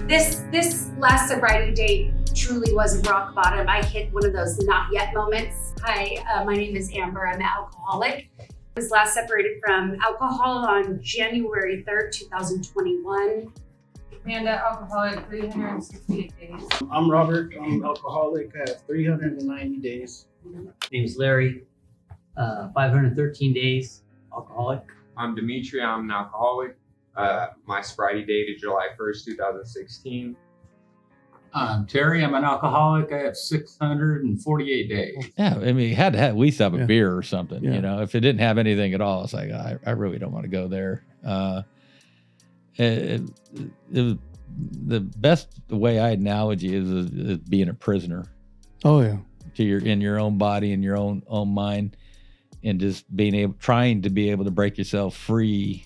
This last sobriety date truly was rock bottom. I hit one of those not yet moments. Hi, my name is Amber. I'm an alcoholic. I was last separated from alcohol on January 3rd, 2021. Amanda, alcoholic, 368 days. I'm Robert. I'm alcoholic at 390 days. Name's Larry. 513 days, alcoholic. I'm Dimitri. I'm an alcoholic. My sobriety date is July 1st, 2016. I'm Terry. I'm an alcoholic. I have 648 days. Yeah, I mean, had to have at least have a beer or something. You know, if it didn't have anything at all, it's like I really don't want to go there. It was the best way I analogy is being a prisoner. Oh yeah, in your own body and your own mind, and just trying to be able to break yourself free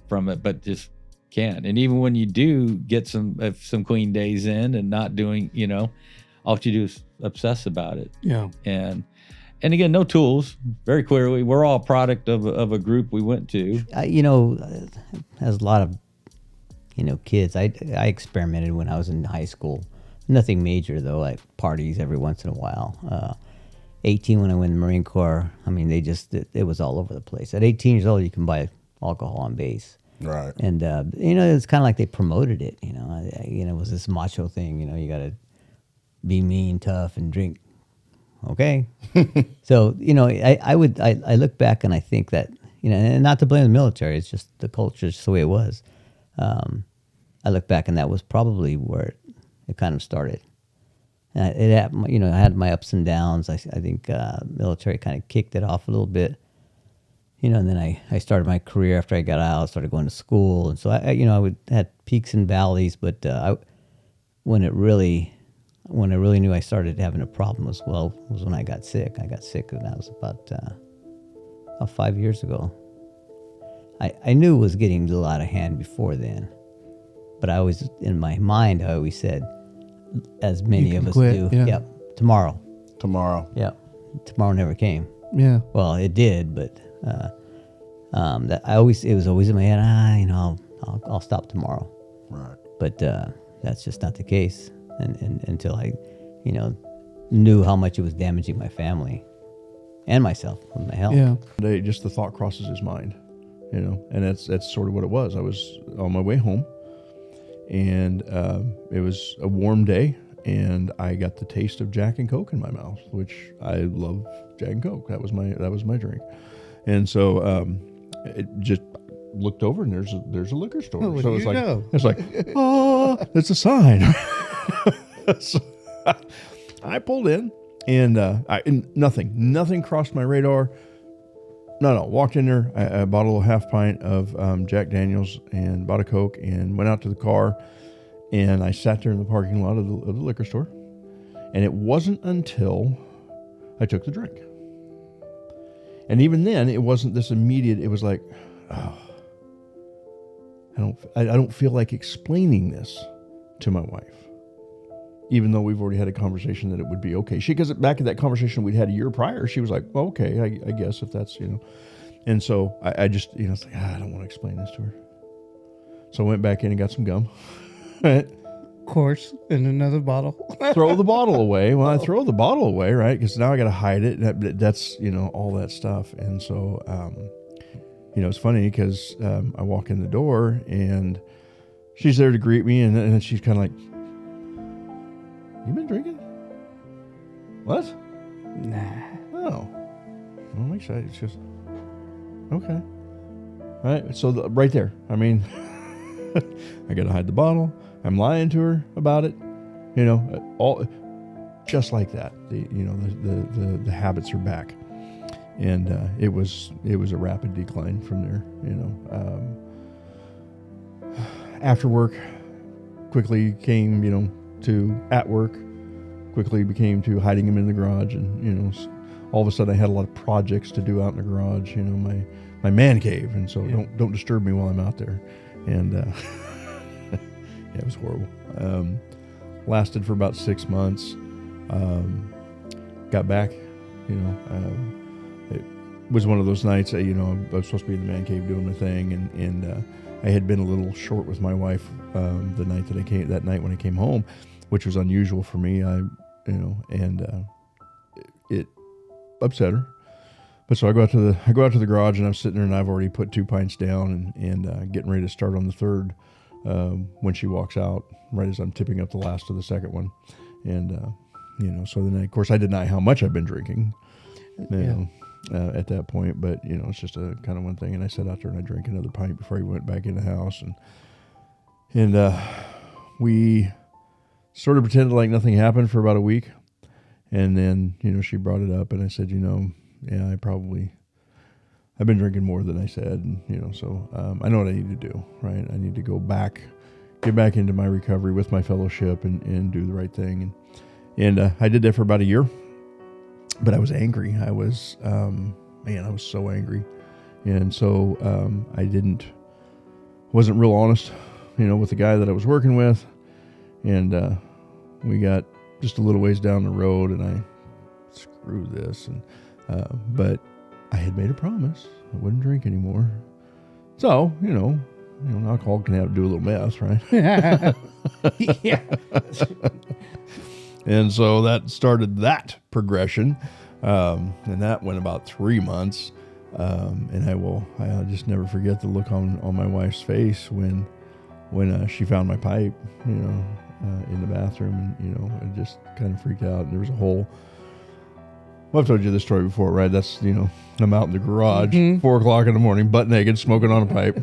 from it, but just can't. And even when you do get some clean days in and not doing, all you do is obsess about it. Yeah. And again, no tools. Very clearly, we're all a product of a group we went to. As a lot of kids, I experimented when I was in high school. Nothing major though, like parties every once in a while. 18 when I went in the Marine Corps, I mean, it was all over the place. At 18 years old, you can buy alcohol on base. Right. And, it's kind of like they promoted it, it was this macho thing, you got to be mean, tough, and drink. Okay. So, I look back and I think that, and not to blame the military, it's just the culture, it's just the way it was. I look back and that was probably where it kind of started. It happened, I had my ups and downs. I think military kind of kicked it off a little bit. And then I started my career after I got out, started going to school. And so I had peaks and valleys, but when I really knew I started having a problem was when I got sick. I got sick, and that was about 5 years ago. I knew it was getting a lot of hand before then, but I always, in my mind, I always said, as many of us do, yep, tomorrow. Yep, tomorrow never came. Yeah. Well, it did, but it was always in my head. I'll stop tomorrow. Right. But that's just not the case, and until I, knew how much it was damaging my family and myself and my health. Yeah. Just the thought crosses his mind, and that's sort of what it was. I was on my way home, and it was a warm day, and I got the taste of Jack and Coke in my mouth, which I love Jack and Coke. That was my drink. And so it just looked over, and there's a liquor store. Oh, so it's like, oh, it's a sign. So I pulled in, and nothing crossed my radar. No. Walked in there. I bought a little half pint of Jack Daniels and bought a Coke and went out to the car, and I sat there in the parking lot of the liquor store. And it wasn't until I took the drink. And even then, it wasn't this immediate. It was like, oh, I don't feel like explaining this to my wife, even though we've already had a conversation that it would be okay. Because back in that conversation we'd had a year prior, she was like, well, okay, I guess if that's, And so I just, it's like, I don't want to explain this to her. So I went back in and got some gum. Right. Of course, in another bottle. Throw the bottle away. Well, I throw the bottle away, right? Because now I got to hide it. That's, all that stuff. And so, it's funny because I walk in the door and she's there to greet me. And then she's kind of like, you been drinking? What? Nah. Oh. I'm excited. It's just, okay. All right. So right there, I mean, I got to hide the bottle. I'm lying to her about it, all just like that. The habits are back, and it was a rapid decline from there. After work, quickly came to at work, quickly became to hiding him in the garage, and all of a sudden I had a lot of projects to do out in the garage. My man cave, and so don't disturb me while I'm out there, and. Yeah, it was horrible. Lasted for about 6 months. Got back, it was one of those nights, I was supposed to be in the man cave doing my thing, and I had been a little short with my wife that night when I came home, which was unusual for me. It upset her. But so I go out to the garage, and I'm sitting there, and I've already put 2 pints down and getting ready to start on the third when she walks out, right as I'm tipping up the last of the second one. And, so then, of course, I deny how much I've been drinking at that point. But, it's just a kind of one thing. And I sat out there and I drank another pint before he went back in the house. And we sort of pretended like nothing happened for about a week. And then, she brought it up, and I said, yeah, I've been drinking more than I said. And, so I know what I need to do, right? I need to get back into my recovery with my fellowship and do the right thing. And I did that for about a year, but I was angry. I was so angry. And so I wasn't real honest, with the guy that I was working with. And we got just a little ways down the road, and I screw this. But I had made a promise I wouldn't drink anymore. So, alcohol can do a little mess, right? Yeah. And so that started that progression. And that went about 3 months. And I'll just never forget the look on my wife's face when she found my pipe, in the bathroom, and just kind of freaked out. And there was a whole, I've told you this story before, right? That's, I'm out in the garage, 4 o'clock in the morning, butt naked, smoking on a pipe.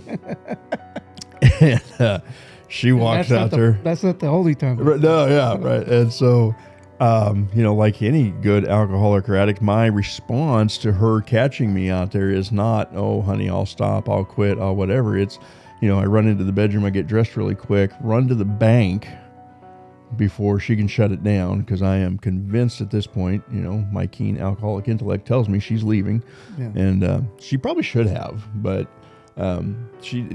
And she walks out there. That's not the holy time. Right, no, yeah, right. And so, like any good alcoholic or addict, my response to her catching me out there is not, oh, honey, I'll stop, I'll quit, I'll whatever. It's, I run into the bedroom, I get dressed really quick, run to the bank before she can shut it down, because I am convinced at this point, my keen alcoholic intellect tells me she's leaving. Yeah. And she probably should have, but she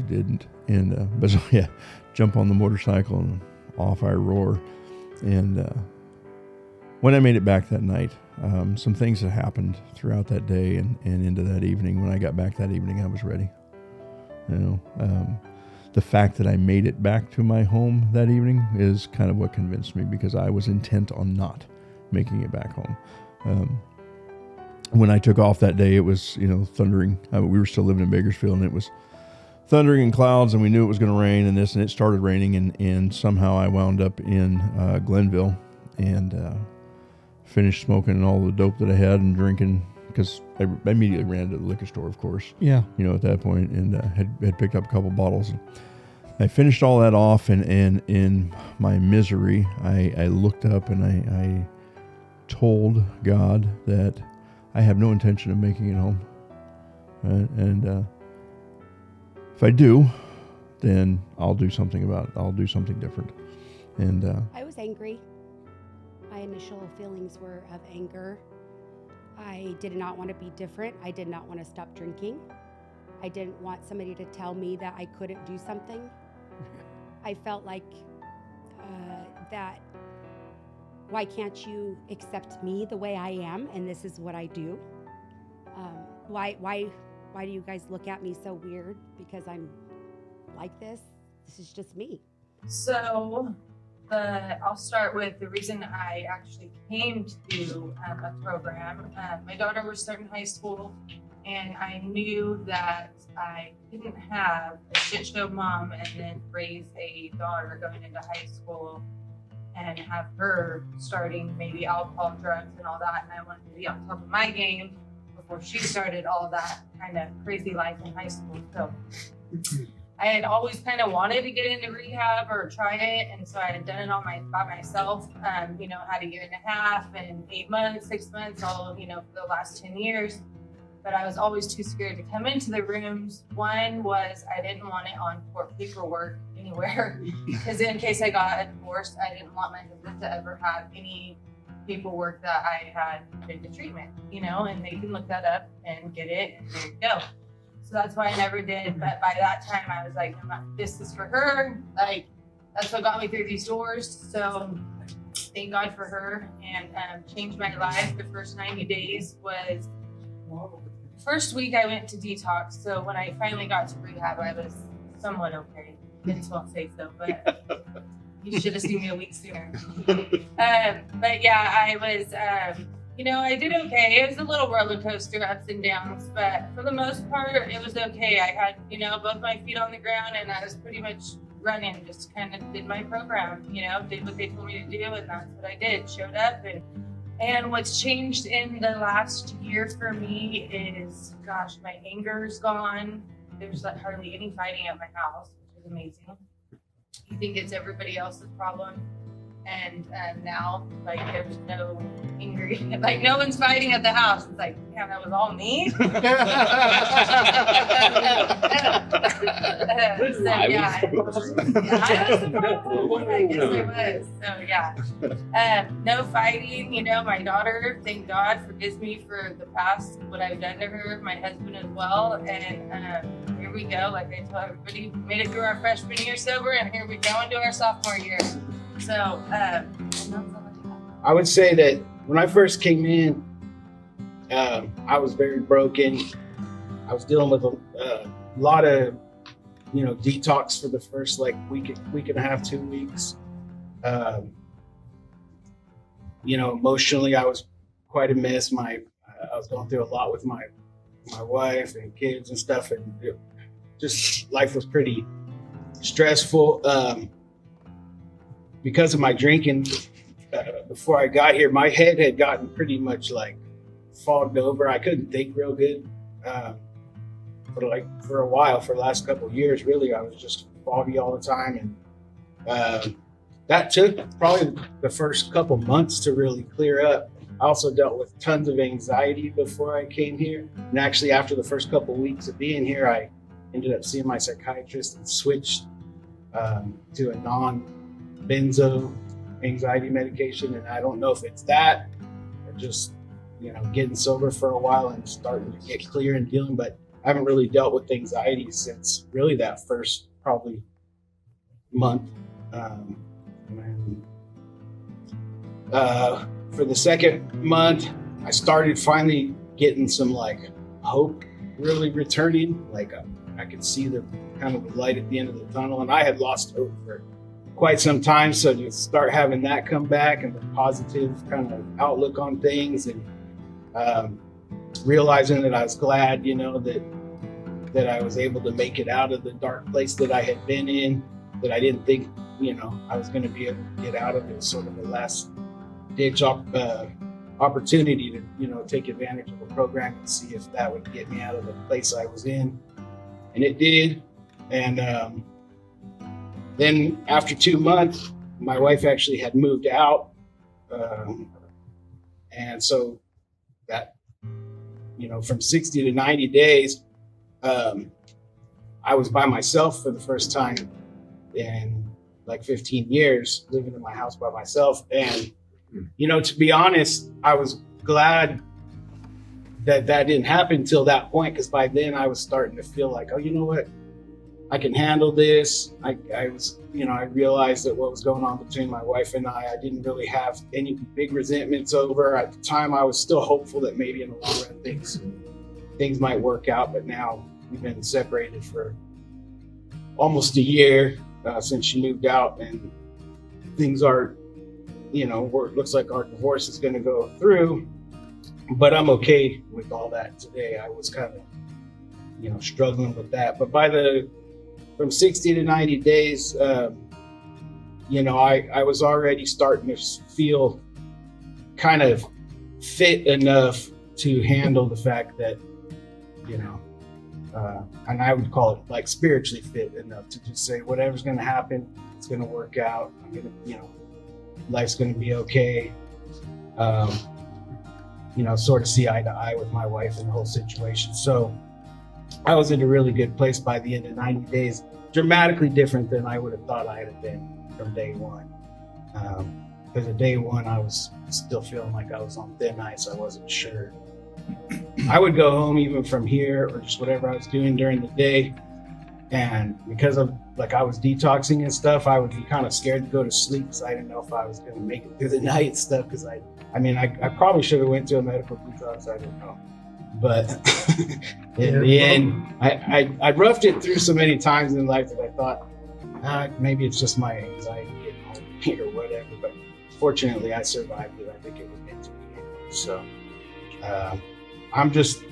didn't. And but so, yeah, jump on the motorcycle and off I roar. And when I made it back that night, some things that happened throughout that day and into that evening. When I got back that evening, I was ready. The fact that I made it back to my home that evening is kind of what convinced me, because I was intent on not making it back home. When I took off that day, it was, thundering. We were still living in Bakersfield, and it was thundering in clouds, and we knew it was going to rain and it started raining, and somehow I wound up in Glenville and finished smoking all the dope that I had and drinking, because I immediately ran to the liquor store, of course. Yeah. At that point, and had picked up a couple bottles. And I finished all that off, and in my misery, I looked up and I told God that I have no intention of making it home. Right? And if I do, then I'll do something different. And I was angry. My initial feelings were of anger. I did not want to be different. I did not want to stop drinking. I didn't want somebody to tell me that I couldn't do something. I felt like that, why can't you accept me the way I am, and this is what I do? Why do you guys look at me so weird because I'm like this? This is just me. So I'll start with the reason I actually came to a program. My daughter was starting high school, and I knew that I couldn't have a shit show mom and then raise a daughter going into high school and have her starting maybe alcohol, drugs, and all that. And I wanted to be on top of my game before she started all that kind of crazy life in high school. So I had always kind of wanted to get into rehab or try it, and so I had done it by myself. Had a year and a half and 8 months, 6 months, all for the last 10 years. But I was always too scared to come into the rooms. One was I didn't want it on court paperwork anywhere, because in case I got a divorce, I didn't want my husband to ever have any paperwork that I had been to treatment, and they can look that up and get it, and there you go. So that's why I never did. But by that time, I was like, this is for her. Like, that's what got me through these doors. So thank God for her, and changed my life. The first 90 days was first week I went to detox. So when I finally got to rehab, I was somewhat okay. Vince won't say so, but you should have seen me a week sooner. But yeah, I was, I did okay. It was a little roller coaster, ups and downs, but for the most part, it was okay. I had, both my feet on the ground, and I was pretty much running, just kind of did my program, did what they told me to do, and that's what I did. Showed up, and what's changed in the last year for me is, gosh, my anger's gone. There's like hardly any fighting at my house, which is amazing. You think it's everybody else's problem, and now like there's no angry, like no one's fighting at the house. It's like, damn, that was all me. So, yeah, I was the problem. I guess I was. So yeah, no fighting. My daughter, thank God, forgives me for the past, what I've done to her. My husband as well, and here we go. Like I tell everybody, we made it through our freshman year sober, and here we go into our sophomore year. So, I would say that when I first came in, I was very broken. I was dealing with a lot of, detox for the first week and a half, 2 weeks. Emotionally, I was quite a mess. I was going through a lot with my wife and kids and stuff, and just life was pretty stressful. Because of my drinking, before I got here, my head had gotten pretty much fogged over. I couldn't think real good. For a while, for the last couple of years, really, I was just foggy all the time. And that took probably the first couple months to really clear up. I also dealt with tons of anxiety before I came here. And actually, after the first couple of weeks of being here, I ended up seeing my psychiatrist and switched to a non-benzo anxiety medication. And I don't know if it's that or just, getting sober for a while and starting to get clear and dealing, but I haven't really dealt with anxiety since really that first probably month. For the second month, I started finally getting some hope really returning. I could see the kind of the light at the end of the tunnel, and I had lost hope for quite some time. So to start having that come back and the positive kind of outlook on things, and realizing that I was glad, that I was able to make it out of the dark place that I had been in, that I didn't think, I was going to be able to get out of. It was sort of the last ditch opportunity to, take advantage of a program and see if that would get me out of the place I was in. And it did. And then after 2 months, my wife actually had moved out. And so that, from 60 to 90 days, I was by myself for the first time in 15 years, living in my house by myself. And, to be honest, I was glad that didn't happen until that point, because by then I was starting to feel like, oh, you know what? I can handle this. I was, I realized that what was going on between my wife and I didn't really have any big resentments over. At the time, I was still hopeful that maybe in the long run things might work out. But now we've been separated for almost a year since she moved out, and things are, where it looks like our divorce is going to go through. But I'm okay with all that today. I was kind of, struggling with that. But from 60 to 90 days, I was already starting to feel kind of fit enough to handle the fact that, and I would call it spiritually fit enough to just say, whatever's going to happen, it's going to work out. I'm going to, life's going to be okay. Sort of see eye to eye with my wife in the whole situation. So I was in a really good place by the end of 90 days, dramatically different than I would have thought I had been from day one. Because at day one, I was still feeling like I was on thin ice. I wasn't sure. I would go home even from here or just whatever I was doing during the day. And because of I was detoxing and stuff, I would be kind of scared to go to sleep because I didn't know if I was going to make it through the night and stuff. Because I probably should have went to a medical detox. I don't know. But in the end, I roughed it through so many times in life that I thought maybe it's just my anxiety getting hold of me or whatever. But fortunately, I survived it. I think it was meant to be. So I'm just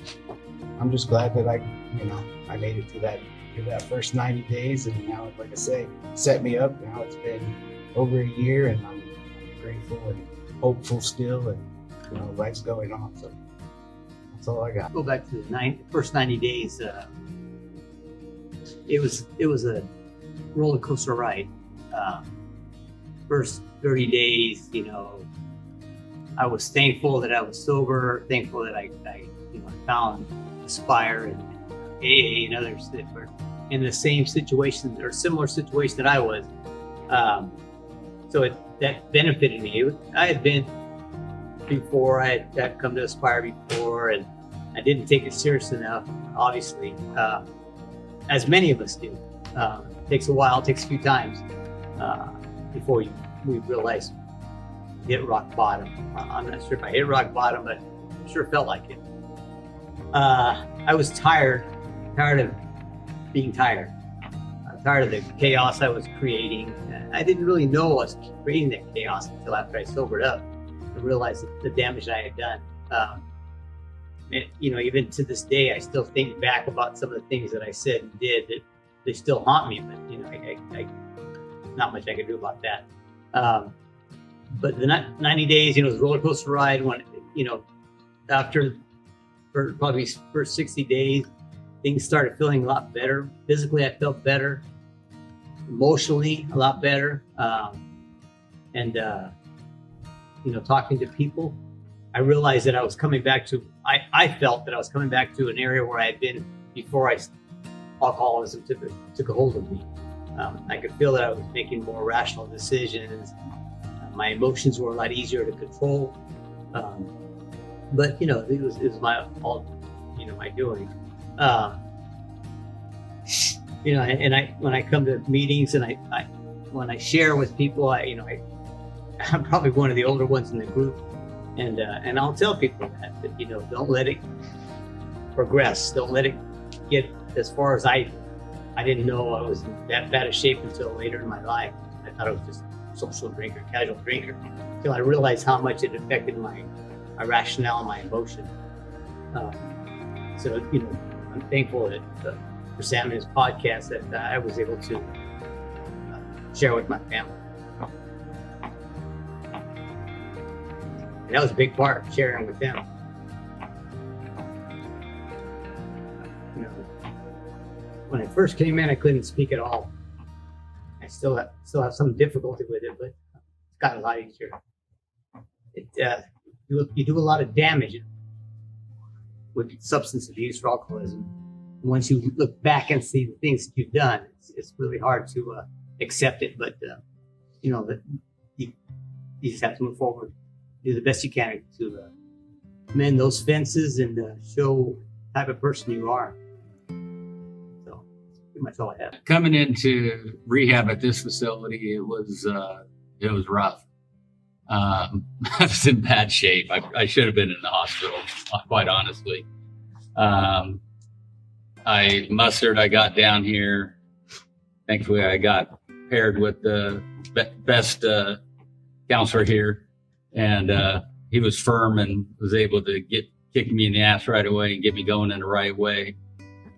glad that I made it through that first 90 days, and now, like I say, set me up. Now it's been over a year, and I'm grateful and hopeful still, and life's going on. So that's all I got. Go back to the first 90 days. It was a roller coaster ride. First 30 days, I was thankful that I was sober, thankful that I found Aspire and AA and others that were in the same situation or similar situation that I was. So that benefited me. I had been before, I had come to Aspire before, and I didn't take it serious enough, obviously, as many of us do. It takes a while, it takes a few times before we realize hit rock bottom. I'm not sure if I hit rock bottom, but it sure felt like it. I was tired of being tired. I'm tired of the chaos I was creating. I didn't really know I was creating that chaos until after I sobered up and realized the damage I had done. And, even to this day, I still think back about some of the things that I said and did that they still haunt me, but I not much I could do about that. But the 90 days, it was a roller coaster ride. When, after probably first 60 days, things started feeling a lot better. Physically, I felt better. Emotionally, a lot better. And talking to people, I realized that I was coming back to, I felt that I was coming back to an area where I had been before alcoholism took a hold of me. I could feel that I was making more rational decisions. My emotions were a lot easier to control. But it was my doing. When I come to meetings and when I share with people, I'm probably one of the older ones in the group, and I'll tell people that don't let it progress. Don't let it get as far as I didn't know I was in that bad a shape until later in my life. I thought I was just a social drinker, casual drinker, until I realized how much it affected my rationale and my emotion. So I'm thankful that for Sam and his podcast that I was able to share with my family. And that was a big part, sharing with them. When I first came in, I couldn't speak at all. I still have some difficulty with it, but it's gotten a lot easier. You do a lot of damage with substance abuse or alcoholism. Once you look back and see the things that you've done, it's really hard to accept it. But you just have to move forward, do the best you can to mend those fences and show the type of person you are. So that's pretty much all I have. Coming into rehab at this facility, it was rough. I was in bad shape. I should have been in the hospital, quite honestly. I mustered. I got down here. Thankfully, I got paired with the best counselor here, and he was firm and was able to kick me in the ass right away and get me going in the right way.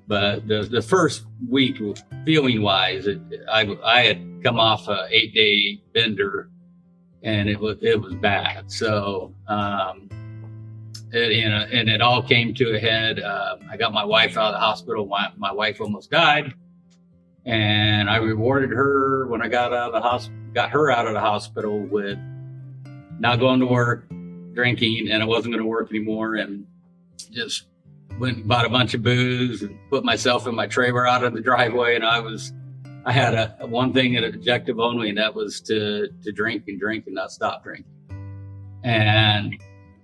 But the first week, feeling wise, I had come off a 8-day bender, and it was bad. So it all came to a head. I got my wife out of the hospital. My wife almost died, and I rewarded her when I got her out of the hospital with not going to work, drinking, and I wasn't going to work anymore, and just went and bought a bunch of booze and put myself in my trailer out of the driveway. And I had a one thing, an objective only, and that was to drink and not stop drinking. And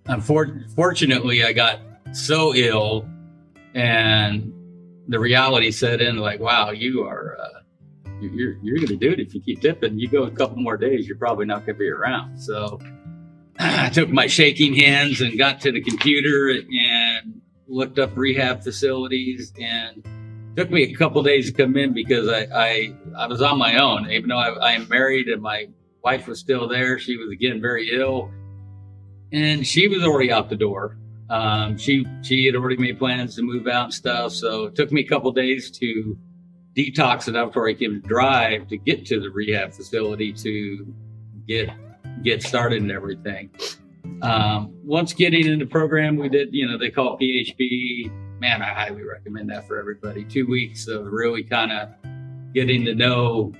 unfortunately, I got so ill, and the reality set in, like, wow, you're going to do it if you keep tipping. You go a couple more days, you're probably not going to be around. So I took my shaking hands and got to the computer and looked up rehab facilities, and took me a couple days to come in because I was on my own. Even though I am married and my wife was still there, she was again very ill, and she was already out the door. She had already made plans to move out and stuff, so it took me a couple days to detox enough where I can drive to get to the rehab facility to get started and everything. Once getting in the program, we did, they call it PHP. Man, I highly recommend that for everybody. 2 weeks of really kind of getting to know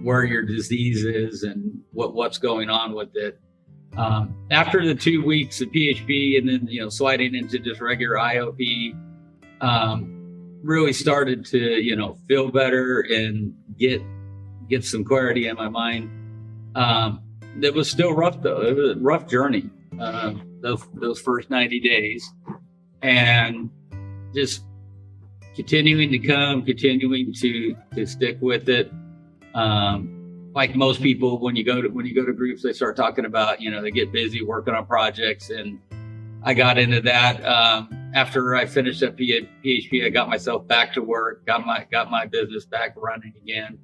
where your disease is and what's going on with it. After the 2 weeks of PHP and then, sliding into just regular IOP, really started to, feel better and get some clarity in my mind. It was still rough though. It was a rough journey, those first 90 days, and just continuing to stick with it. Like most people, when you go to groups, they start talking about, they get busy working on projects, and I got into that. After I finished up PHP, I got myself back to work, got my business back running again,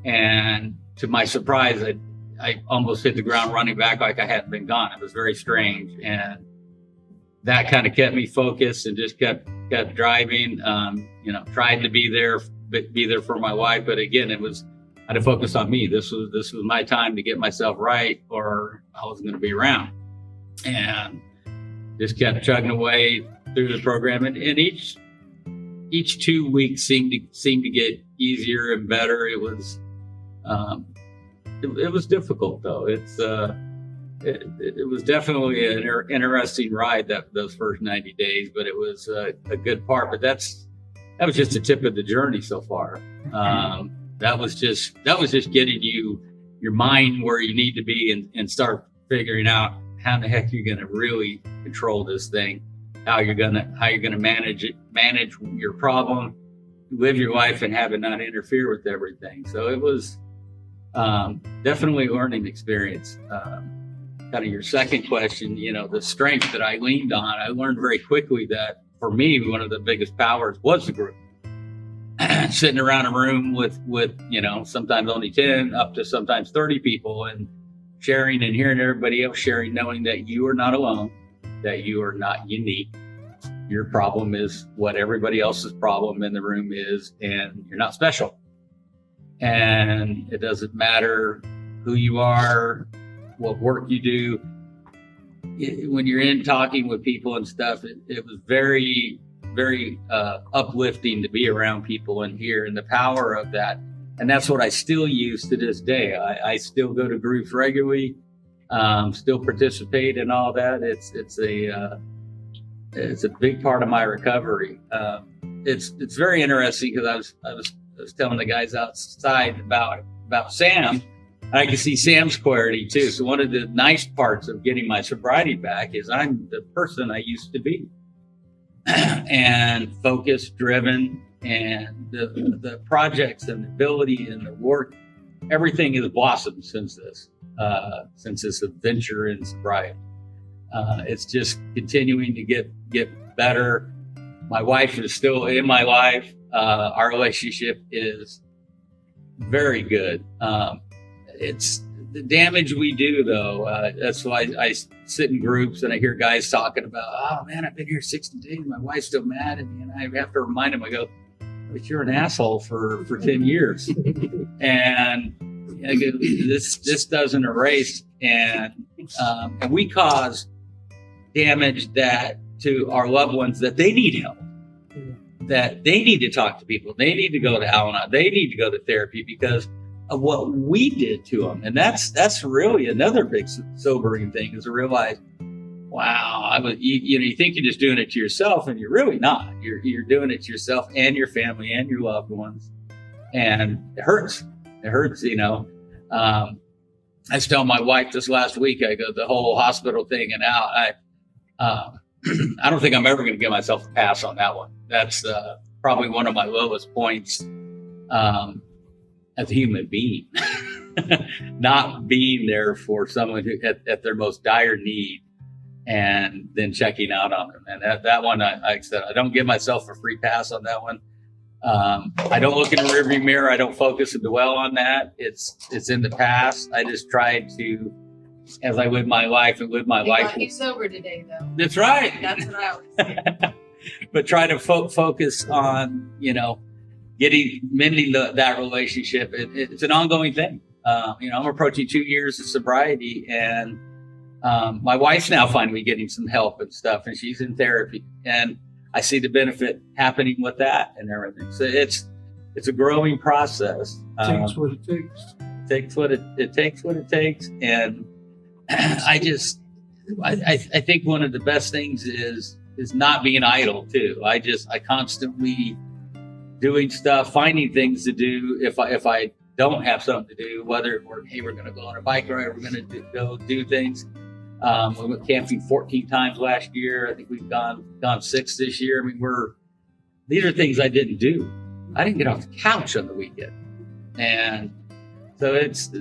and to my surprise, I almost hit the ground running back like I hadn't been gone. It was very strange, and that kind of kept me focused and just kept driving. Tried to be there for my wife, but again, I had to focus on me. This was my time to get myself right, or I wasn't going to be around. And just kept chugging away through the program, and each 2 weeks seemed to get easier and better. It was difficult though. It was definitely an interesting ride those first 90 days, but it was a good part. But that was just the tip of the journey so far. That was just getting your mind where you need to be and start figuring out how the heck you're going to really control this thing, how you're going to manage your problem, live your life, and have it not interfere with everything. So it was definitely a learning experience. Kind of your second question, the strength that I leaned on, I learned very quickly that for me, one of the biggest powers was the group. Sitting around a room with sometimes only 10 up to sometimes 30 people, and sharing and hearing everybody else sharing, knowing that you are not alone, that you are not unique. Your problem is what everybody else's problem in the room is, and you're not special. And it doesn't matter who you are, what work you do. When you're in talking with people and stuff, it was very, very uplifting to be around people and hear, and the power of that. And that's what I still use to this day. I still go to groups regularly, still participate in all that. It's a big part of my recovery. It's very interesting because I was telling the guys outside about Sam. I can see Sam's clarity too. So one of the nice parts of getting my sobriety back is I'm the person I used to be, and focused, driven, and the projects and the ability and the work, everything has blossomed since this adventure in sobriety. It's just continuing to get better. My wife is still in my life. Our relationship is very good. It's the damage we do though. That's why I sit in groups and I hear guys talking about, oh man, I've been here 60 days. My wife's still mad at me. And I have to remind them, I go, but you're an asshole for 10 years. And I go, this doesn't erase. And we cause damage that to our loved ones that they need help, that they need to talk to people. They need to go to Al-Anon. They need to go to therapy because of what we did to them. And that's really another big sobering thing, is to realize, wow, you think you're just doing it to yourself, and you're really not. You're doing it to yourself and your family and your loved ones. And it hurts. It hurts, I was telling my wife this last week, I go, the whole hospital thing and out, I don't think I'm ever going to give myself a pass on that one. That's probably one of my lowest points as a human being. Not being there for someone who at their most dire need. and then checking out on them. And that one, like I said, I don't give myself a free pass on that one. I don't look in the rearview mirror. I don't focus and dwell on that. It's in the past. I just try to, as I live my life and live my You life. got you sober today, though. That's right. That's what I always say. But try to focus on, mending that relationship. It's an ongoing thing. I'm approaching 2 years of sobriety, and my wife's now finally getting some help and stuff, and she's in therapy, and I see the benefit happening with that and everything. So it's a growing process. Takes what it takes. Takes what it takes, and I think one of the best things is not being idle too. I constantly doing stuff, finding things to do. If I don't have something to do, whether we're going to go on a bike ride, we're going to go do things. We went camping 14 times last year. I think we've gone 6 this year. I mean, these are things I didn't do. I didn't get off the couch on the weekend, and so it's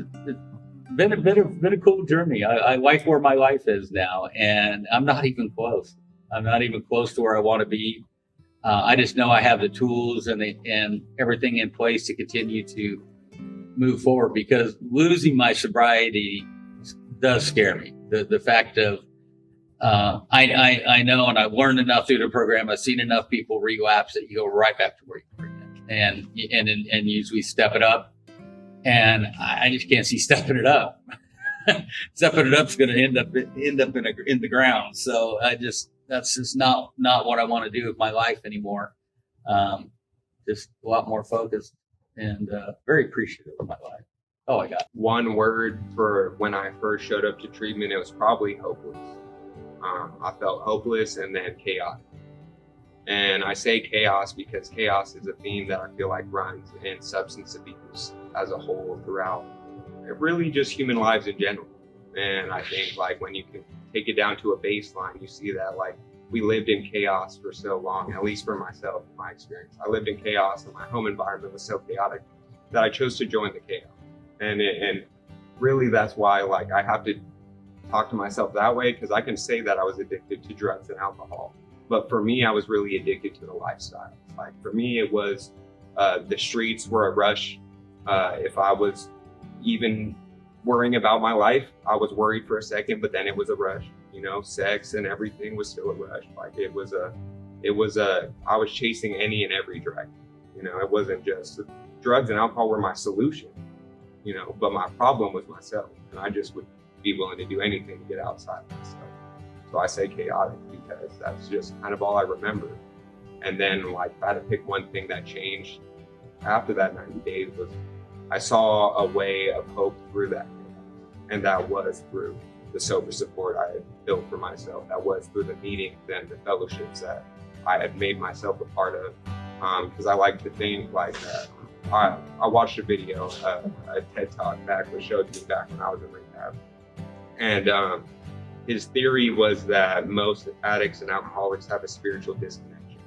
been a cool journey. I like where my life is now, and I'm not even close. I'm not even close to where I want to be. I just know I have the tools and everything in place to continue to move forward, because losing my sobriety does scare me. The fact of I know, and I've learned enough through the program. I've seen enough people relapse that you go right back to where you were again, and usually step it up. And I just can't see stepping it up. Stepping it up is going to end up in the ground. So that's just not what I want to do with my life anymore. Just a lot more focused and very appreciative of my life. Oh, I got one word for when I first showed up to treatment. It was probably hopeless. I felt hopeless and then chaotic. And I say chaos because chaos is a theme that I feel like runs in substance abuse as a whole throughout really just human lives in general. And I think like when you can take it down to a baseline, you see that like we lived in chaos for so long, at least for myself, my experience. I lived in chaos and my home environment was so chaotic that I chose to join the chaos. And really that's why like I have to talk to myself that way, because I can say that I was addicted to drugs and alcohol. But for me, I was really addicted to the lifestyle. Like for me, it was the streets were a rush. If I was even worrying about my life, I was worried for a second, but then it was a rush. Sex and everything was still a rush. Like I was chasing any and every drug. It wasn't just drugs and alcohol were my solution. But my problem was myself, and I just would be willing to do anything to get outside myself. So I say chaotic because that's just kind of all I remember. And then like if I had to pick one thing that changed after that 90 days was I saw a way of hope through that. And that was through the sober support I had built for myself. That was through the meetings and the fellowships that I had made myself a part of. Because I like to think like I watched a video, a TED Talk that was showed to me back when I was in rehab. And his theory was that most addicts and alcoholics have a spiritual disconnection.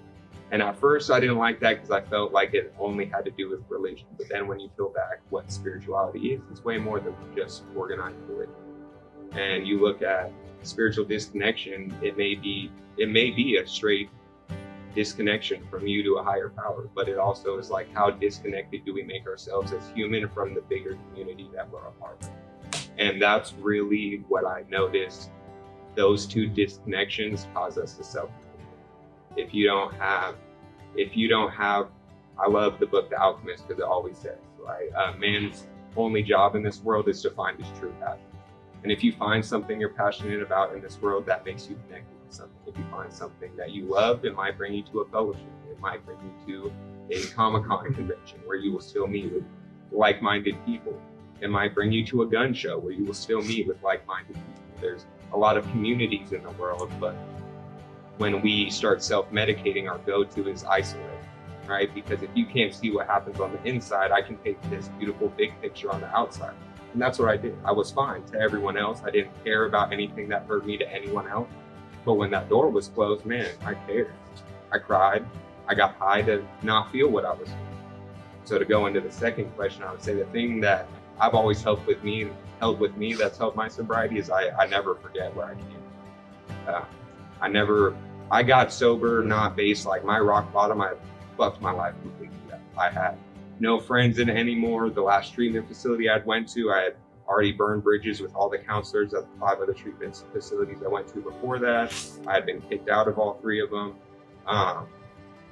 And at first I didn't like that because I felt like it only had to do with religion. But then when you peel back what spirituality is, it's way more than just organized religion. And you look at spiritual disconnection, it may be a straight disconnection from you to a higher power, but it also is like how disconnected do we make ourselves as human from the bigger community that we're a part of. And that's really what I noticed. Those two disconnections cause us to self. If you don't have, I love the book The Alchemist because it always says, right? Man's only job in this world is to find his true passion. And if you find something you're passionate about in this world that makes you connected to something, if you find something that you love, it might bring you to a fellowship. It might bring you to a Comic-Con convention where you will still meet with like-minded people. It might bring you to a gun show where you will still meet with like-minded people. There's a lot of communities in the world, but when we start self-medicating, our go-to is isolate, right? Because if you can't see what happens on the inside, I can take this beautiful big picture on the outside. And that's what I did. I was fine to everyone else. I didn't care about anything that hurt me to anyone else. But when that door was closed, man, I cared. I cried. I got high to not feel what I was feeling. So to go into the second question, I would say the thing that I've always held with me that's helped my sobriety is I never forget where I came from. I got sober not based like my rock bottom. I fucked my life completely up. I had no friends in it anymore. The last treatment facility I'd went to, I had already burned bridges with all the counselors at the 5 other treatment facilities I went to before that. I had been kicked out of all 3 of them.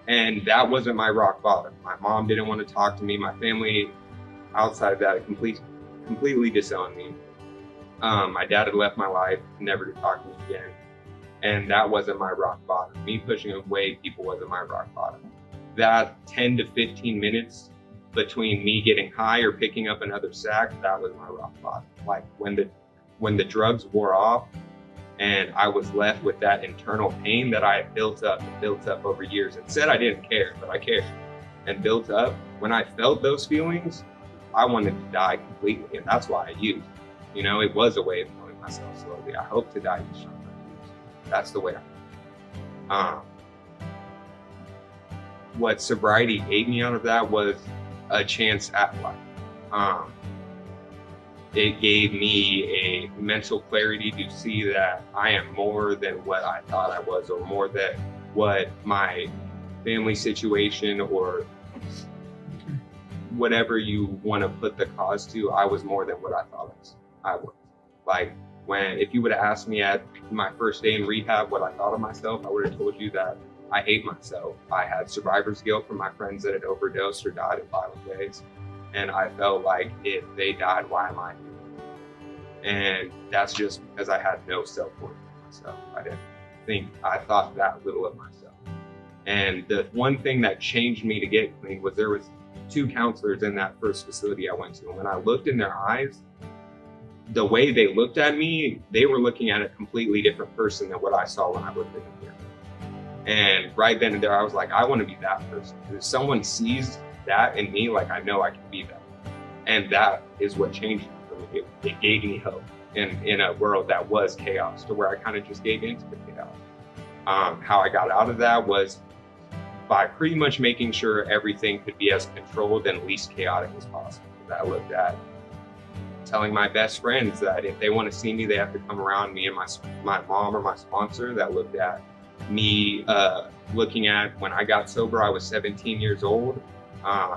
And that wasn't my rock bottom. My mom didn't want to talk to me. My family outside of that completely disowned me. My dad had left my life, never to talk to me again. And that wasn't my rock bottom. Me pushing away people wasn't my rock bottom. That 10 to 15 minutes between me getting high or picking up another sack, that was my rock bottom. Like when the drugs wore off and I was left with that internal pain that I had built up over years and said I didn't care, but I cared and built up. When I felt those feelings, I wanted to die completely. And that's why I used. You know, it was a way of killing myself slowly. I hope to die each time I use. That's the way what sobriety gave me out of that was a chance at life. It gave me a mental clarity to see that I am more than what I thought I was, or more than what my family situation or whatever you want to put the cause to. I was more than what I thought I was. Like, if you would have asked me at my first day in rehab what I thought of myself, I would have told you that I hate myself. I had survivor's guilt from my friends that had overdosed or died in violent ways. And I felt like if they died, why am I here? And that's just because I had no self-worth for myself. I thought that little of myself. And the one thing that changed me to get clean was there was 2 counselors in that first facility I went to. And when I looked in their eyes, the way they looked at me, they were looking at a completely different person than what I saw when I looked in the mirror. And right then and there, I was like, I want to be that person. If someone sees that in me, like, I know I can be that. And that is what changed me for me. It gave me hope in a world that was chaos, to where I kind of just gave into the chaos. How I got out of that was by pretty much making sure everything could be as controlled and least chaotic as possible. I looked at telling my best friends that if they want to see me, they have to come around me and my mom or my sponsor. That looked at me looking at when I got sober, I was 17 years old.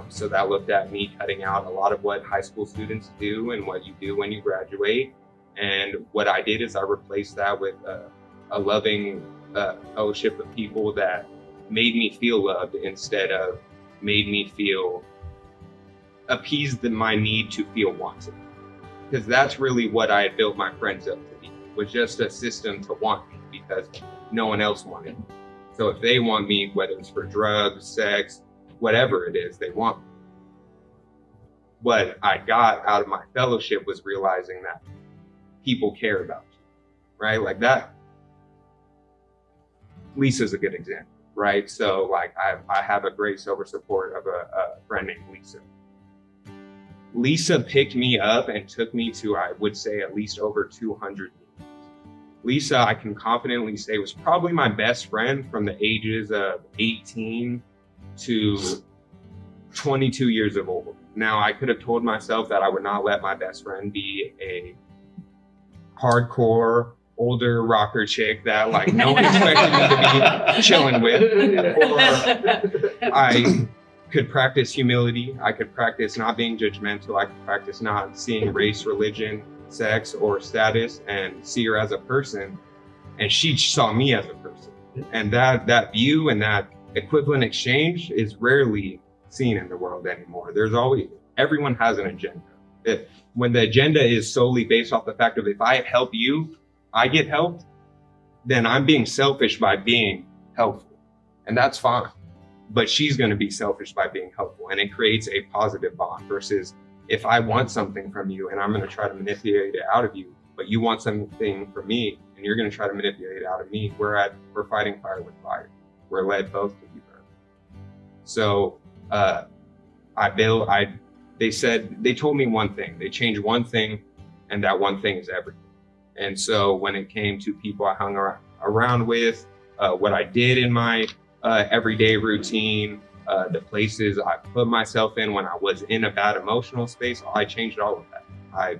So that looked at me cutting out a lot of what high school students do and what you do when you graduate. And what I did is I replaced that with a loving fellowship of people that made me feel loved instead of made me feel appeased my need to feel wanted. Because that's really what I had built my friends up to be, was just a system to want me because no one else wanted me. So if they want me, whether it's for drugs, sex, whatever it is, they want me. What I got out of my fellowship was realizing that people care about you, right? Like that. Lisa's a good example, right? So like I have a great sober support of a friend named Lisa. Lisa picked me up and took me to, I would say, at least over 200 meetings. Lisa, I can confidently say, was probably my best friend from the ages of 18 to 22 years of old. Now, I could have told myself that I would not let my best friend be a hardcore, older rocker chick that like no one expected me to be chilling with. Or I could practice humility. I could practice not being judgmental. I could practice not seeing race, religion, sex, or status and see her as a person. And she saw me as a person. And that view and that equivalent exchange is rarely seen in the world anymore. Everyone has an agenda. When the agenda is solely based off the fact of if I help you, I get helped, then I'm being selfish by being helpful. And that's fine. But she's going to be selfish by being helpful. And it creates a positive bond versus if I want something from you and I'm going to try to manipulate it out of you, but you want something from me and you're going to try to manipulate it out of me, we're fighting fire with fire. We're led both to be burned. So they told me one thing. They changed one thing, and that one thing is everything. And so when it came to people I hung around with, what I did in my everyday routine, the places I put myself in when I was in a bad emotional space, I changed all of that.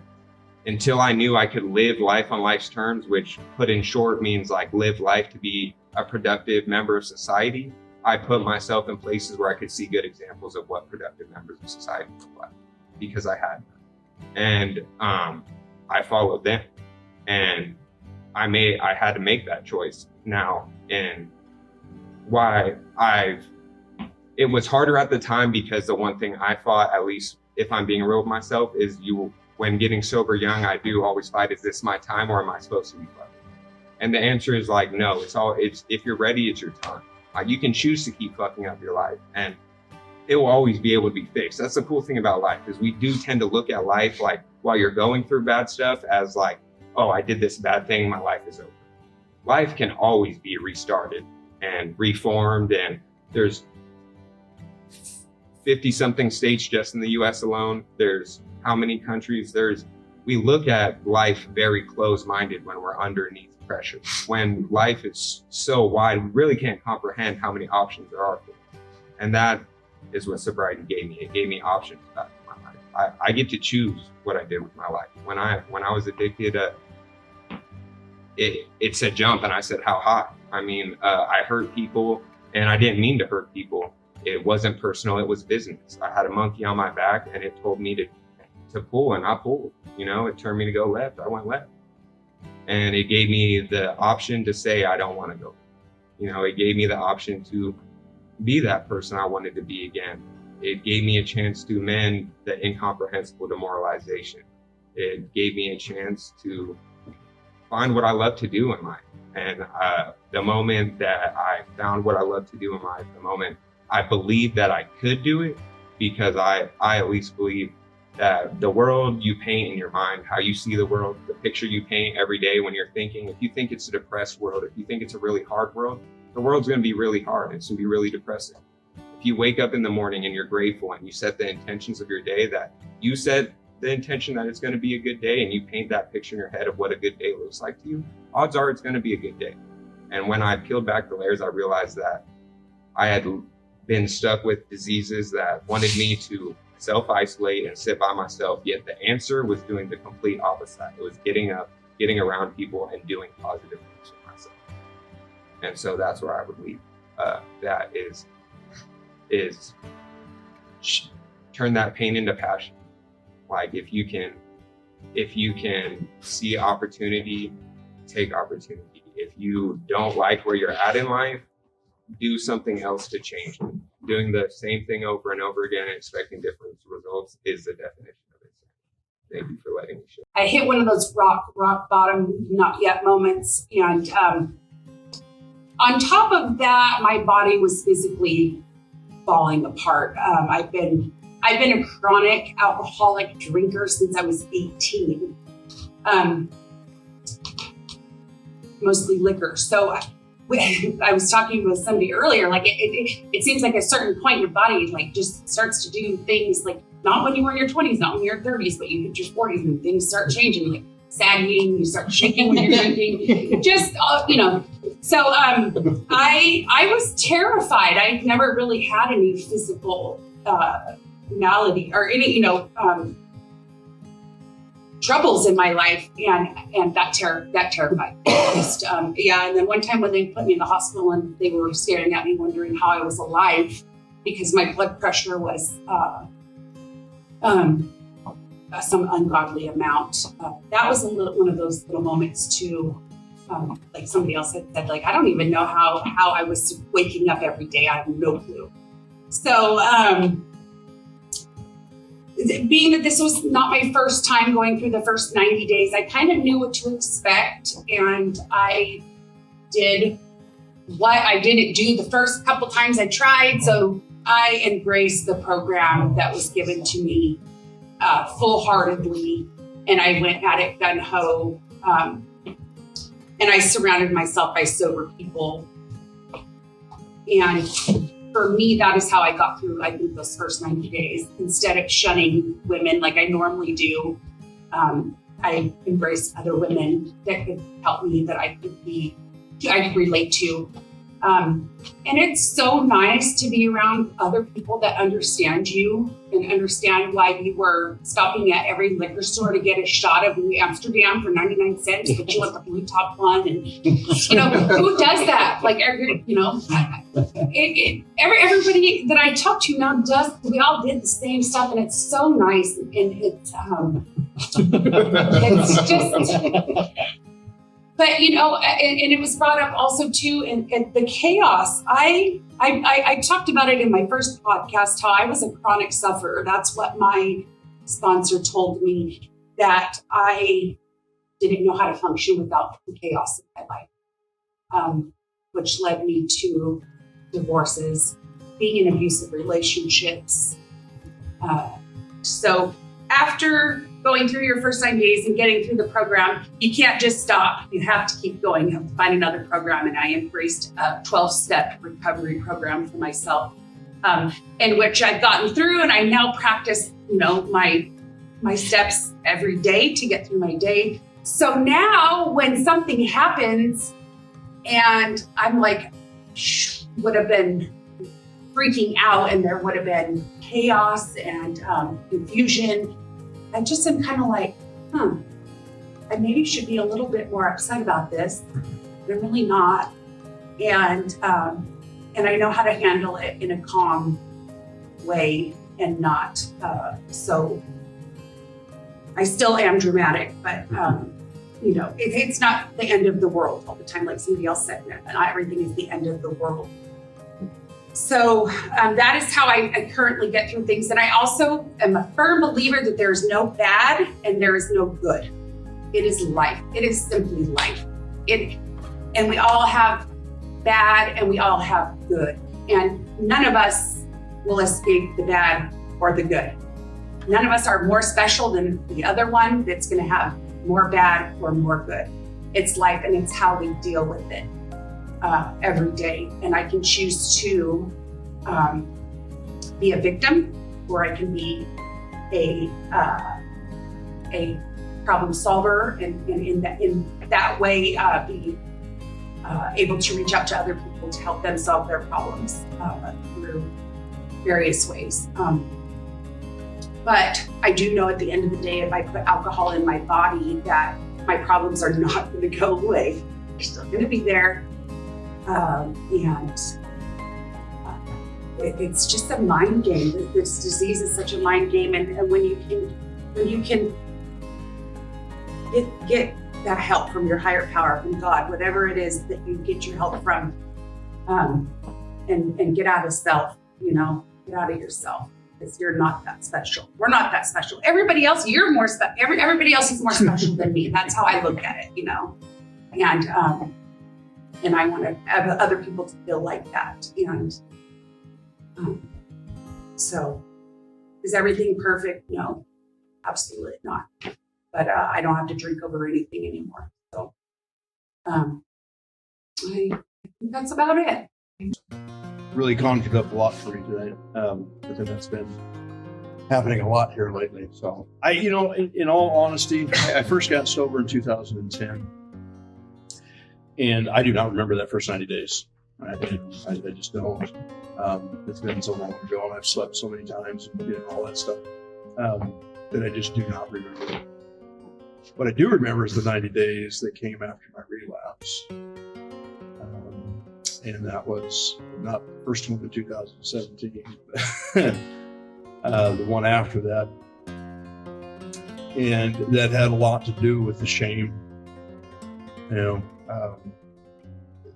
until I knew I could live life on life's terms, which put in short means like live life to be a productive member of society, I put myself in places where I could see good examples of what productive members of society look like, because I had them. And I followed them, and I had to make that choice now. And it was harder at the time, because the one thing I fought, at least if I'm being real with myself, is when getting sober young, I do always fight, is this my time, or am I supposed to be fucking? And the answer is like, no, it's if you're ready, it's your time. Like, you can choose to keep fucking up your life, and it will always be able to be fixed. That's the cool thing about life, is we do tend to look at life, like, while you're going through bad stuff, as like, oh, I did this bad thing, my life is over. Life can always be restarted and reformed, and there's 50 something states just in the US alone. There's how many countries? We look at life very close-minded when we're underneath pressure. When life is so wide, we really can't comprehend how many options there are for us. And that is what sobriety gave me. It gave me options back in my life. I get to choose what I did with my life. When I was addicted, it said jump, and I said, how high? I mean, I hurt people, and I didn't mean to hurt people. It wasn't personal, it was business. I had a monkey on my back, and it told me to pull, and I pulled. You know, it turned me to go left, I went left. And it gave me the option to say, I don't want to go. You know, it gave me the option to be that person I wanted to be again. It gave me a chance to mend the incomprehensible demoralization. It gave me a chance to find what I love to do in life. And the moment that I found what I love to do in life, the moment I believed that I could do it, because I at least believe that the world you paint in your mind, how you see the world, the picture you paint every day when you're thinking, if you think it's a depressed world, if you think it's a really hard world, the world's going to be really hard. It's going to be really depressing. If you wake up in the morning and you're grateful, and you set the intentions of your day, that you set the intention that it's going to be a good day, and you paint that picture in your head of what a good day looks like to you, odds are it's going to be a good day. And when I peeled back the layers, I realized that I had been stuck with diseases that wanted me to self-isolate and sit by myself, yet the answer was doing the complete opposite. It was getting up, getting around people, and doing positive things for myself. And so that's where I would leave. That is turn that pain into passion. Like, if you can see opportunity, take opportunity. If you don't like where you're at in life, do something else to change it. Doing the same thing over and over again and expecting different results is the definition of it. Thank you for letting me share. I hit one of those rock bottom, not yet moments. And on top of that, my body was physically falling apart. I've been a chronic alcoholic drinker since I was 18. Mostly liquor. So I was talking with somebody earlier, like it seems like at a certain point your body like just starts to do things, like not when you were in your 20s, not when you're in your 30s, but you hit your 40s and things start changing, like sagging, you start shaking when you're drinking, just, you know. So I was terrified. I never really had any physical malady or any, troubles in my life, and that terrified me. Just, and then one time when they put me in the hospital and they were staring at me wondering how I was alive, because my blood pressure was some ungodly amount. That was one of those little moments too. Like somebody else had said, like, I don't even know how I was waking up every day. I have no clue. So being that this was not my first time going through the first 90 days, I kind of knew what to expect, and I did what I didn't do the first couple times I tried. So I embraced the program that was given to me full-heartedly, and I went at it gung-ho, and I surrounded myself by sober people. And for me, that is how I got through, I think, those first 90 days. Instead of shunning women like I normally do, I embraced other women that could help me, that I could relate to. And it's so nice to be around other people that understand you and understand why you were stopping at every liquor store to get a shot of New Amsterdam for 99 cents, but you want the blue top one. And, who does that? Like, everybody that I talk to now we all did the same stuff, and it's so nice. And it's just... But, and it was brought up also too, in the chaos. I talked about it in my first podcast, how I was a chronic sufferer. That's what my sponsor told me, that I didn't know how to function without the chaos in my life, which led me to divorces, being in abusive relationships. So after going through your first 9 days and getting through the program, you can't just stop. You have to keep going. You have to find another program. And I embraced a 12-step recovery program for myself, in which I've gotten through, and I now practice, my steps every day to get through my day. So now when something happens and I'm like, would have been freaking out, and there would have been chaos and confusion, I just am kind of like, I maybe should be a little bit more upset about this, but I'm really not. And I know how to handle it in a calm way and not so. I still am dramatic, but it's not the end of the world all the time, like somebody else said. Not everything is the end of the world. So that is how I currently get through things. And I also am a firm believer that there is no bad and there is no good. It is life. It is simply life. And we all have bad and we all have good. And none of us will escape the bad or the good. None of us are more special than the other one that's going to have more bad or more good. It's life, and it's how we deal with it. Every day. And I can choose to be a victim, or I can be a problem solver, and in that way be able to reach out to other people to help them solve their problems through various ways. But I do know at the end of the day, if I put alcohol in my body, that my problems are not going to go away. They're still going to be there. It's just a mind game. This disease is such a mind game, and when you can get that help from your higher power, from God, whatever it is that you get your help from, and get out of self, get out of yourself, because you're not that special. We're not that special. Everybody else, you're more special. Everybody else is more special than me. That's how I look at it, And I want to have other people to feel like that. And so, is everything perfect? No, absolutely not. But I don't have to drink over anything anymore. So I think that's about it. Really conjured up a lot for me today. I think that's been happening a lot here lately. So in all honesty, I first got sober in 2010. And I do not remember that first 90 days. I just don't. It's been so long ago, and I've slept so many times and all that stuff that I just do not remember. What I do remember is the 90 days that came after my relapse. And that was not the first one in 2017, but the one after that. And that had a lot to do with the shame.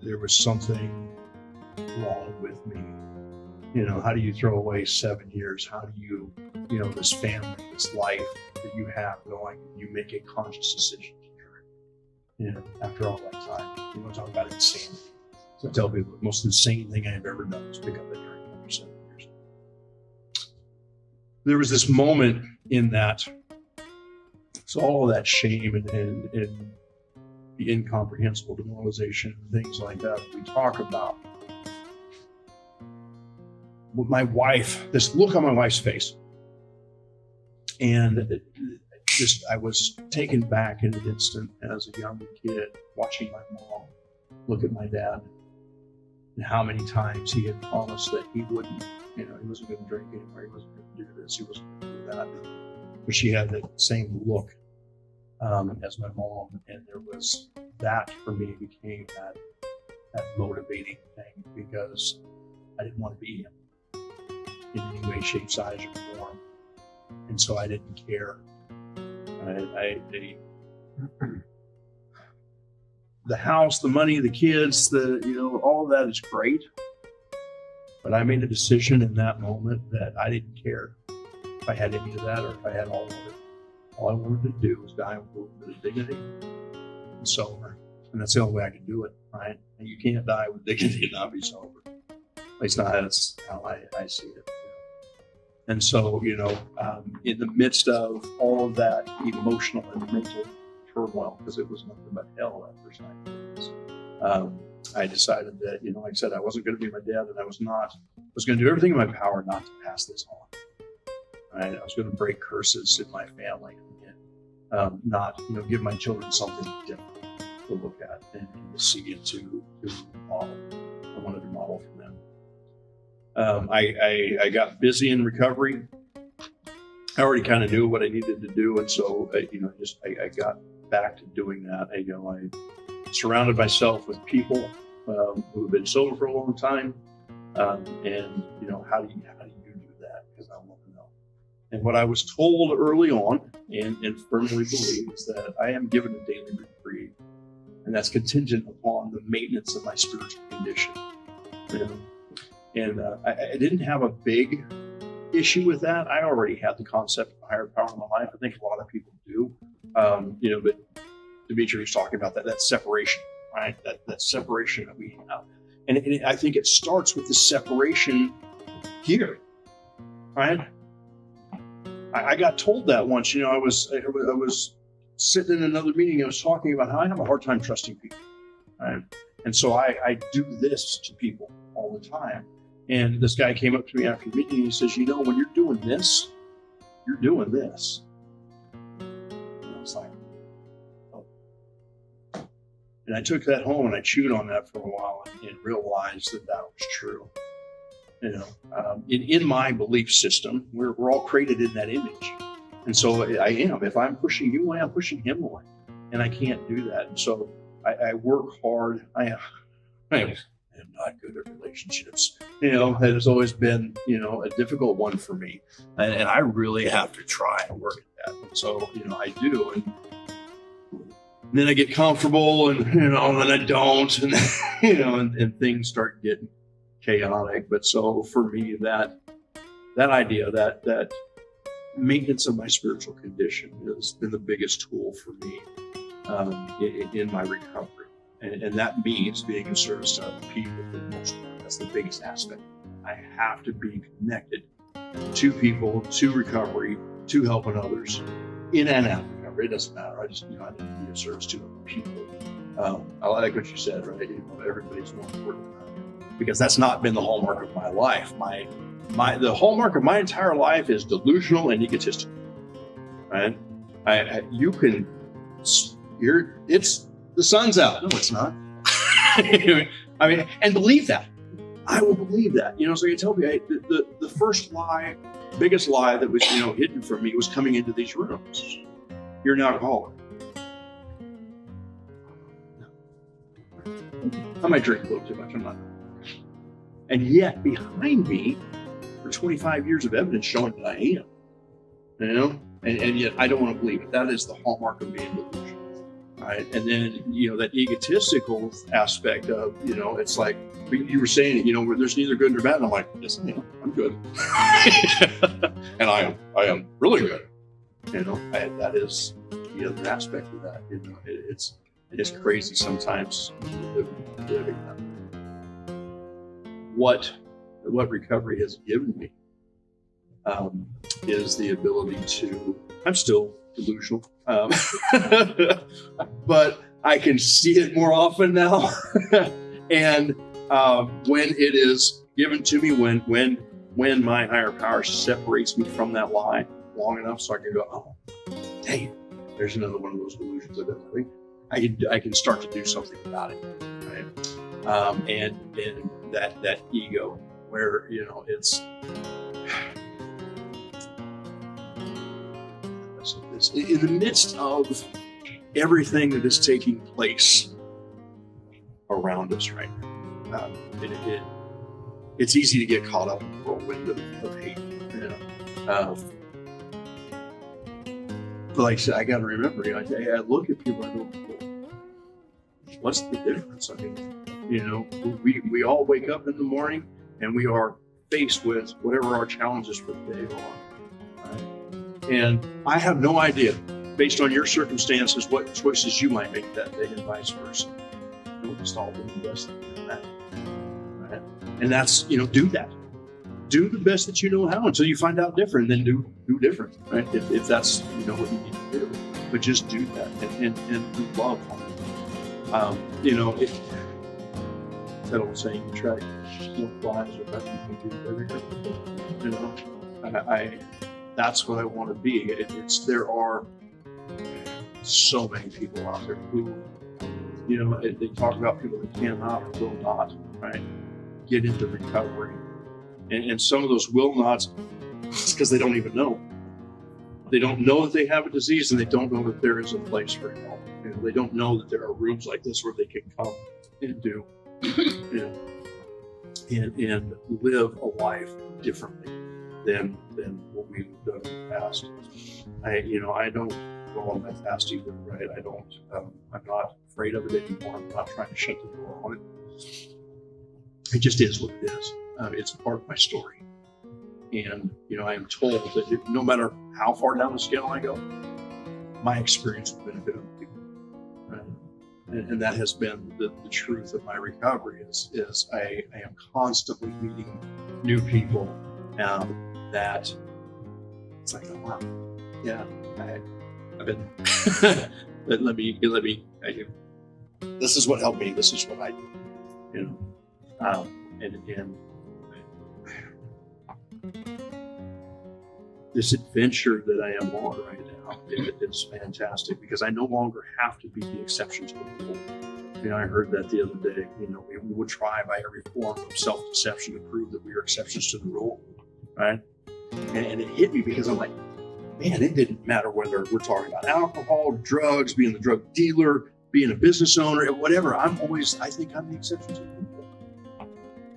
There was something wrong with me. How do you throw away 7 years? How do you, this family, this life that you have going, you make a conscious decision to do it, after all that time? Talk about insanity. So I tell people the most insane thing I've ever done was pick up a drink after 7 years. There was this moment in that, so all of that shame and the incomprehensible demoralization, things like that we talk about. With my wife, this look on my wife's face, and I was taken back in an instant as a young kid watching my mom look at my dad, and how many times he had promised that he wouldn't, he wasn't going to drink anymore, he wasn't going to do this, he wasn't going to do that. But she had that same look as my mom, and there was that for me became that motivating thing, because I didn't want to be him in any way, shape, size, or form, and so I didn't care. The house, the money, the kids, all of that is great, but I made a decision in that moment that I didn't care if I had any of that or if I had all of it. All I wanted to do was die with a little bit of dignity and sober. And that's the only way I can do it, right? And you can't die with dignity and not be sober. At least that's how I see it. And so, in the midst of all of that emotional and mental turmoil, because it was nothing but hell that first night, I decided that, like I said, I wasn't going to be my dad, and I was going to do everything in my power not to pass this on. Right? I was going to break curses in my family, and not, give my children something different to look at and to see and to model. I wanted to model for them. I got busy in recovery. I already kind of knew what I needed to do, and so I got back to doing that. I surrounded myself with people who have been sober for a long time, and how do you do that? Because I want to know. And what I was told early on, and firmly believe, is that I am given a daily reprieve, and that's contingent upon the maintenance of my spiritual condition. And I didn't have a big issue with that. I already had the concept of a higher power in my life. I think a lot of people do. But Dimitri was talking about that separation, right? That separation that we have. And I think it starts with the separation here, right? I got told that once. I was sitting in another meeting. I was talking about how I have a hard time trusting people, right? And so I do this to people all the time. And this guy came up to me after the meeting, and he says, when you're doing this, you're doing this. And I was like, oh. And I took that home and I chewed on that for a while and realized that was true. In my belief system, we're all created in that image. And so I am. If I'm pushing you away, I'm pushing him away. And I can't do that. And so I work hard. I am not good at relationships. It has always been, a difficult one for me. And I really have to try and work at that. And so, I do. And then I get comfortable and, and I don't. And, and things start getting chaotic. But so for me, that idea, that maintenance of my spiritual condition has been the biggest tool for me in my recovery. And that means being in service to other people for the most part. That's the biggest aspect. I have to be connected to people, to recovery, to helping others in and out of recovery. It doesn't matter. I need to be of service to other people. I like what you said, right? Everybody's more important than I am, because that's not been the hallmark of my life. The hallmark of my entire life is delusional and egotistical. Right? The sun's out. No, it's not. And believe that. I will believe that. So you tell me the first lie, biggest lie that was, hidden from me was coming into these rooms. You're an alcoholic. I might drink a little too much. I'm not. And yet behind me are 25 years of evidence showing that I am. And yet I don't want to believe it. That is the hallmark of being delusional. Right. And then, that egotistical aspect of, it's like you were saying, where there's neither good nor bad. And I'm like, yes, I'm good. And I am really good. That is the other aspect of that. It is crazy sometimes living that. What recovery has given me is the ability to, I'm still delusional, but I can see it more often now. And when it is given to me, when my higher power separates me from that lie long enough so I can go, oh, dang, there's another one of those delusions I've been living. I can start to do something about it, right? And that ego where, you know, it's in the midst of everything that is taking place around us right now. It's easy to get caught up in the whirlwind of hate. You know? But like I said, I got to remember, you know, I look at people and I go, well, what's the difference? I mean, you know, we all wake up in the morning and we are faced with whatever our challenges for the day are. Right? And I have no idea, based on your circumstances, what choices you might make that day and vice versa. We'll just all do the best that we can. Right? And that's, you know, do that. Do the best that you know how until you find out different, then do different, right? If that's, you know, what you need to do. But just do that and love on it. You know, that old saying, you try more flies or better you can do everything. You know, that's what I want to be. There are so many people out there who, you know, they talk about people that cannot or will not, right, get into recovery. And some of those will nots, it's because they don't even know. They don't know that they have a disease, and they don't know that there is a place for help. You know, they don't know that there are rooms like this where they can come and do, you know, and live a life differently than what we've done in the past. I don't go on that fast either, right? I'm not afraid of it anymore. I'm not trying to shut the door on it. It just is what it is. It's a part of my story. And, you know, I am told that no matter how far down the scale I go, my experience will benefit other people. Right? And that has been the truth of my recovery is I am constantly meeting new people that it's like, oh, wow, yeah, I've been, let me, this is what helped me. This is what I do, you know, and this adventure that I am on right now is fantastic because I no longer have to be the exception to the rule. You know, I heard that the other day. You know, we would try by every form of self-deception to prove that we are exceptions to the rule, right? And it hit me because I'm like, man, it didn't matter whether we're talking about alcohol, drugs, being the drug dealer, being a business owner, whatever. I think I'm the exception to the rule,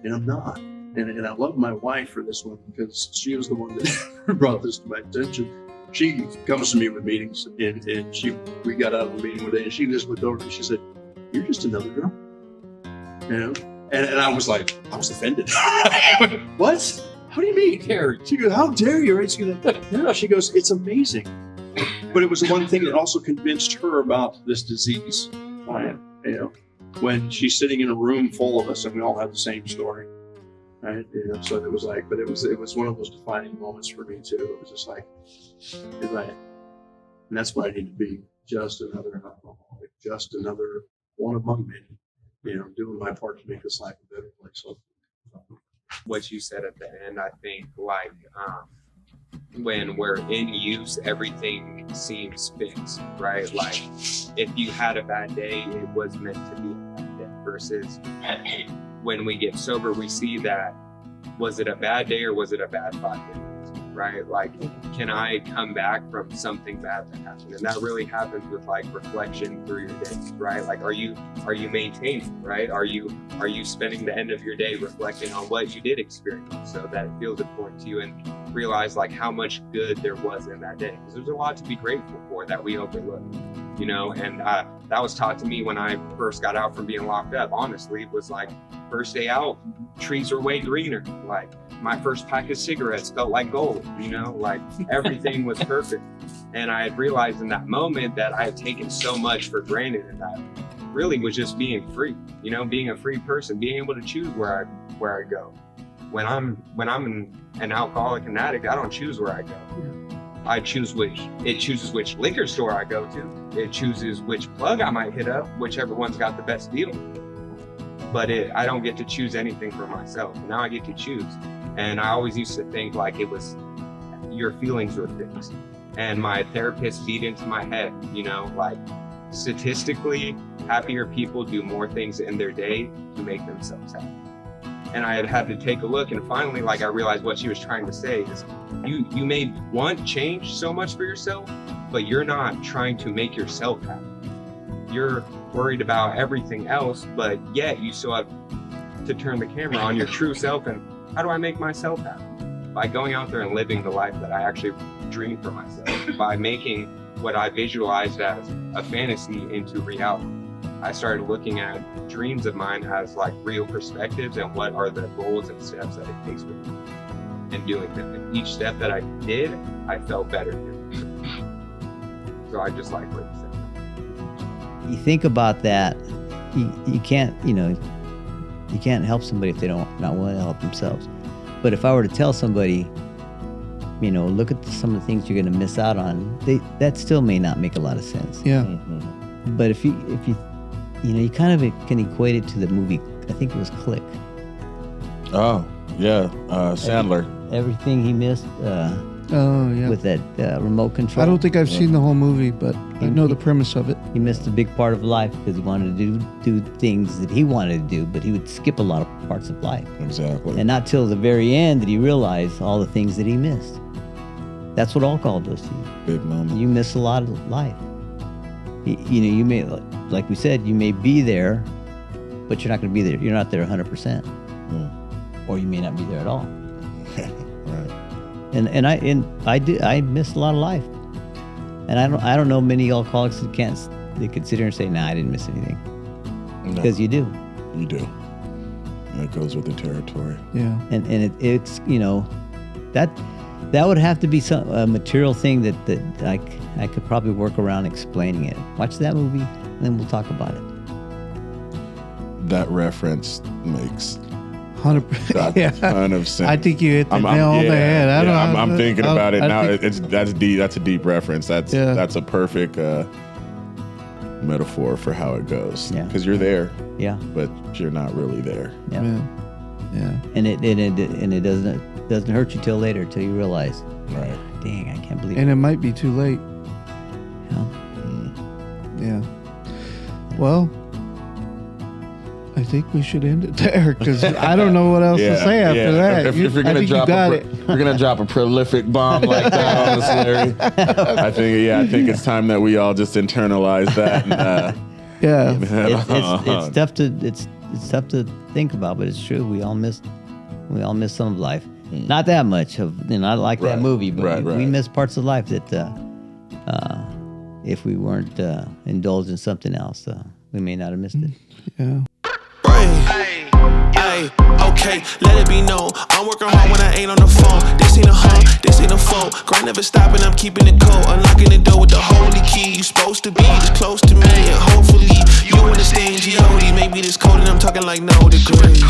and I'm not. And I love my wife for this one because she was the one that brought this to my attention. She comes to me with meetings, and we got out of the meeting one day, and she just looked over and she said, "You're just another girl," you know. And I was like, I was offended. What? How do you mean, Terry? She goes, "How dare you?" Right? She goes, "No." She goes, "It's amazing." But it was the one thing that also convinced her about this disease. You know, when she's sitting in a room full of us and we all have the same story. Right, you know, so it was like, but it was one of those defining moments for me too. It was just like, right, and that's what I need to be, just another alcoholic, just another one among many, you know, doing my part to make this life a better place. So, what you said at the end, I think, like, when we're in use, everything seems fixed, right? Like, if you had a bad day, it was meant to be a bad day versus when we get sober, we see that, was it a bad day or was it a bad 5 days, right? Like, can I come back from something bad that happened? And that really happens with like reflection through your days, right? Like, are you maintaining, right? Are you spending the end of your day reflecting on what you did experience so that it feels important to you and realize like how much good there was in that day? Because there's a lot to be grateful for that we overlook. You know, and that was taught to me when I first got out from being locked up. Honestly, it was like first day out, trees were way greener. Like my first pack of cigarettes felt like gold, you know, like everything was perfect. And I had realized in that moment that I had taken so much for granted, and that really was just being free, you know, being a free person, being able to choose where I go. When I'm an alcoholic and addict, I don't choose where I go. I choose it chooses which liquor store I go to. It chooses which plug I might hit up, whichever one's got the best deal. But I don't get to choose anything for myself. Now I get to choose. And I always used to think like it was your feelings were fixed. And my therapist beat into my head, you know, like statistically, happier people do more things in their day to make themselves happy. and I had to take a look, and finally, like, I realized what she was trying to say is, you may want change so much for yourself, but you're not trying to make yourself happy. You're worried about everything else, but yet you still have to turn the camera on your true self. And how do I make myself happy? By going out there and living the life that I actually dream for myself, by making what I visualized as a fantasy into reality. I started looking at dreams of mine as like real perspectives and what are the goals and steps that it takes for me and doing them. And each step that I did, I felt better doing. So I just like what you said. You think about that, you can't, you can't help somebody if they don't not want to help themselves. But if I were to tell somebody, look at some of the things you're going to miss out on, that still may not make a lot of sense. Yeah. But if you kind of can equate it to the movie, I think it was Click. Oh, yeah. Sandler. Everything he missed Oh, yeah. with that remote control. I don't think I've seen the whole movie, but I know the premise of it. He missed a big part of life because he wanted to do things that he wanted to do, but he would skip a lot of parts of life. Exactly. And not till the very end did he realize all the things that he missed. That's what alcohol does to you. Big moment. You miss a lot of life. You may, like we said, you may be there, but you're not going to be there. You're not there 100%, or you may not be there at all. Right. And I miss a lot of life, and I don't know many alcoholics that they could sit here and say, "Nah, I didn't miss anything," because you do. You do. And it goes with the territory. Yeah. And it's that would have to be a material thing that I could probably work around explaining it. Watch that movie, and then we'll talk about it. That reference makes 100%. a ton of sense. I think you hit the nail on the head. I'm thinking about it now. think- That's deep. That's a deep reference. That's a perfect metaphor for how it goes. Yeah. Because you're there, Yeah. but you're not really there. Yeah. Yeah. And it doesn't hurt you till later, till you realize, Right. dang, I can't believe And it. it might be too late. Yeah. Yeah. Well, I think we should end it there because I don't know what else to say after that. If you're gonna drop a prolific bomb like that on us, Larry, I think it's time that we all just internalize that. And, Yeah. It's tough to think about, but it's true. We all miss some of life. Not that much of, I like that movie, but we miss parts of life that if we weren't indulged in something else, we may not have missed it. Yeah. Okay, let it be known. I'm working hard when I ain't on the phone. This ain't a home, this ain't a phone. Grind never stopping, I'm keeping it cold. Unlocking the door with the holy key. You supposed to be this close to me, and hopefully you understand G.O.D. Maybe this cold and I'm talking like no degrees.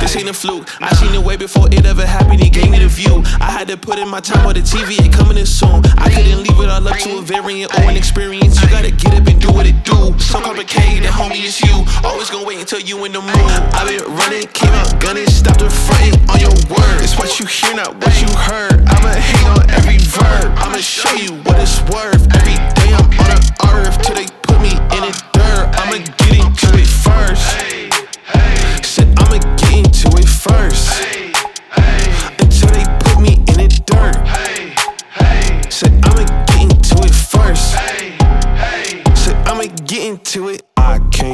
This ain't a fluke. I seen it way before it ever happened. It gave me the view. I had to put in my time on the TV. It coming in soon. I couldn't leave it all up to a variant or an experience. You gotta get up and do what it do. So complicated, homie, it's you. Always gonna wait until you in the mood. I've been running, came out gunning, stopped the fronting on your word. It's what you hear, not what you heard. I'ma hate on every verb. I'ma show you what it's worth. Every day I'm on the earth till they put me in the dirt. I'ma get into it first. Said I'ma get into it first. Until they put me in the dirt. Said I'ma get into it first. Said I'ma get into it.